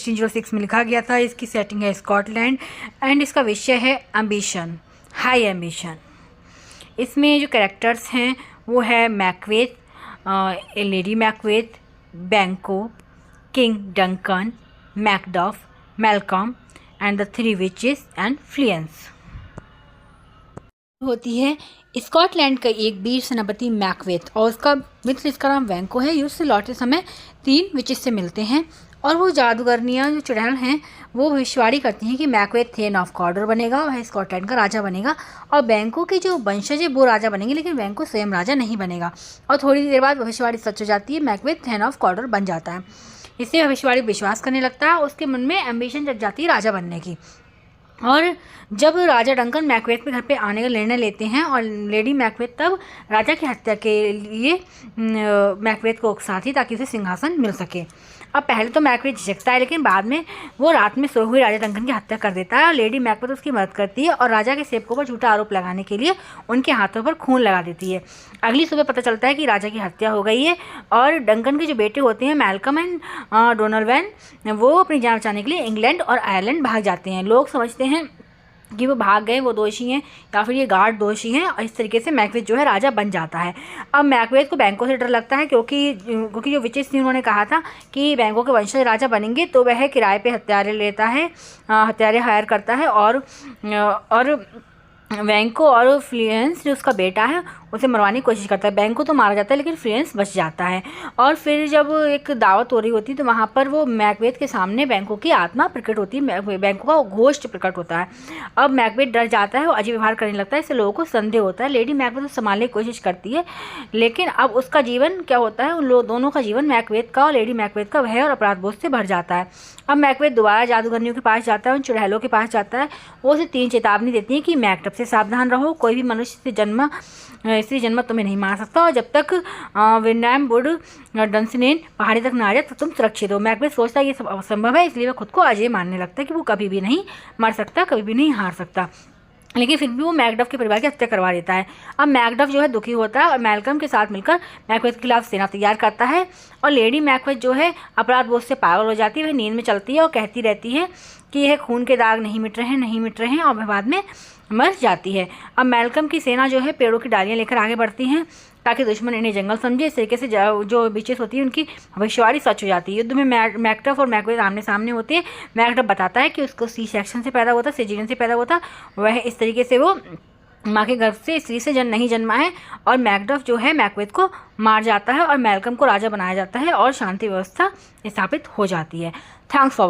1606 में लिखा गया था। इसकी सेटिंग है स्कॉटलैंड एंड इसका विषय है एम्बिशन, हाई एम्बिशन। इसमें जो कैरेक्टर्स हैं वो है मैकबेथ, लेडी मैकबेथ, बैंको, king Duncan, Macduff, Malcolm and the three witches and Fluence. होती है स्कॉटलैंड का एक वीर सेनापति मैकबेथ और उसका मित्र जिसका नाम बैंको है। युद्ध से लौटते समय 3 विचेस से मिलते हैं और वो जादूगरनियाँ जो चुड़ैल हैं वो भविष्यवाणी करती हैं कि मैकबेथ थेन ऑफ कॉर्डर बनेगा, वह स्कॉटलैंड का राजा बनेगा और बैंको के जो वंशज है वो राजा बनेंगे, लेकिन बैंको स्वयं राजा नहीं बनेगा। और थोड़ी देर बाद भविष्यवाणी सच हो जाती है, मैकबेथ थेन ऑफ कॉर्डर बन जाता है। इससे भविष्यवाणी विश्वास करने लगता है, उसके मन में एम्बिशन जग जाती है राजा बनने की। और जब राजा डंकन मैकबेथ के घर पे आने का निर्णय लेते हैं और लेडी मैकबेथ तब राजा की हत्या के लिए मैकबेथ को उकसाती ताकि उसे सिंहासन मिल सके। अब पहले तो मैकबेथ झिझकता है, लेकिन बाद में वो रात में सोए हुए राजा डंकन की हत्या कर देता है और लेडी मैकबेथ उसकी मदद करती है और राजा के सेवकों पर झूठा आरोप लगाने के लिए उनके हाथों पर खून लगा देती है। अगली सुबह पता चलता है कि राजा की हत्या हो गई है और डंकन के जो बेटे होते हैं मैल्कम एंड डोनोल्वन, वो अपनी जान बचाने के लिए इंग्लैंड और आयरलैंड भाग जाते हैं। लोग समझते हैं कि वो भाग गए, वो दोषी हैं या फिर ये गार्ड दोषी हैं और इस तरीके से मैकबेथ जो है राजा बन जाता है। अब मैकबेथ को बैंको से डर लगता है क्योंकि जो विचेस थी उन्होंने कहा था कि बैंको के वंशज राजा बनेंगे, तो वह किराए पे हत्यारे लेता है, हत्यारे हायर करता है और बैंको और फ्लुएंस जो उसका बेटा है उसे मरवाने की कोशिश करता है। बैंको तो मारा जाता है लेकिन फ्लुएंस बच जाता है। और फिर जब एक दावत हो रही होती है तो वहाँ पर वो मैकबेथ के सामने बैंको की आत्मा प्रकट होती है, बैंको का घोस्ट प्रकट होता है। अब मैकबेथ डर जाता है और अजीब व्यवहार करने लगता है, इससे लोगों को संदेह होता है। लेडी मैकबेथ उसे संभालने की कोशिश करती है, लेकिन अब उसका जीवन क्या होता है, उन दोनों का जीवन मैकबेथ का और लेडी मैकबेथ का भय और अपराध बोझ से भर जाता है। अब मैकबेथ दोबारा जादूगरनियों के पास जाता है, उन चुड़ैलों के पास जाता है। वो उसे 3 चेतावनी देती हैं कि मैकडफ से सावधान रहो, कोई भी मनुष्य से जन्म तुम्हें नहीं मार सकता और जब तक विंडैम वुड डंसनेन पहाड़ी तक ना आ जाए तो तुम सुरक्षित हो। मैकबेथ सोचता है ये सब असंभव है, इसलिए वह खुद को अजय मानने लगता है कि वो कभी भी नहीं मर सकता, कभी भी नहीं हार सकता, लेकिन फिर भी वो मैकडफ के परिवार की हत्या करवा देता है। अब मैकडफ जो है दुखी होता है और मैल्कम के साथ मिलकर मैकबेथ के खिलाफ सेना तैयार करता है और लेडी मैकबेथ जो है अपराध बोझ से पागल हो जाती है। वह नींद में चलती है और कहती रहती है कि यह खून के दाग नहीं मिट रहे हैं और वह बाद में मर जाती है। अब मैल्कम की सेना जो है पेड़ों की डालियाँ लेकर आगे बढ़ती हैं ताकि दुश्मन इन्हें जंगल समझे। इस तरीके से जो विचेस होती है उनकी भविष्यवाणी सच हो जाती है। युद्ध में मैकडफ और मैकबेथ आमने सामने होते हैं। मैकडफ बताता है कि उसको सी सेक्शन से पैदा हुआ था, सिजेरियन से पैदा हुआ था, वह इस तरीके से वो माँ के गर्भ से स्त्री से नहीं जन्मा है और मैकडफ जो है मैकबेथ को मार जाता है और मैल्कम को राजा बनाया जाता है और शांति व्यवस्था स्थापित हो जाती है। Thanks for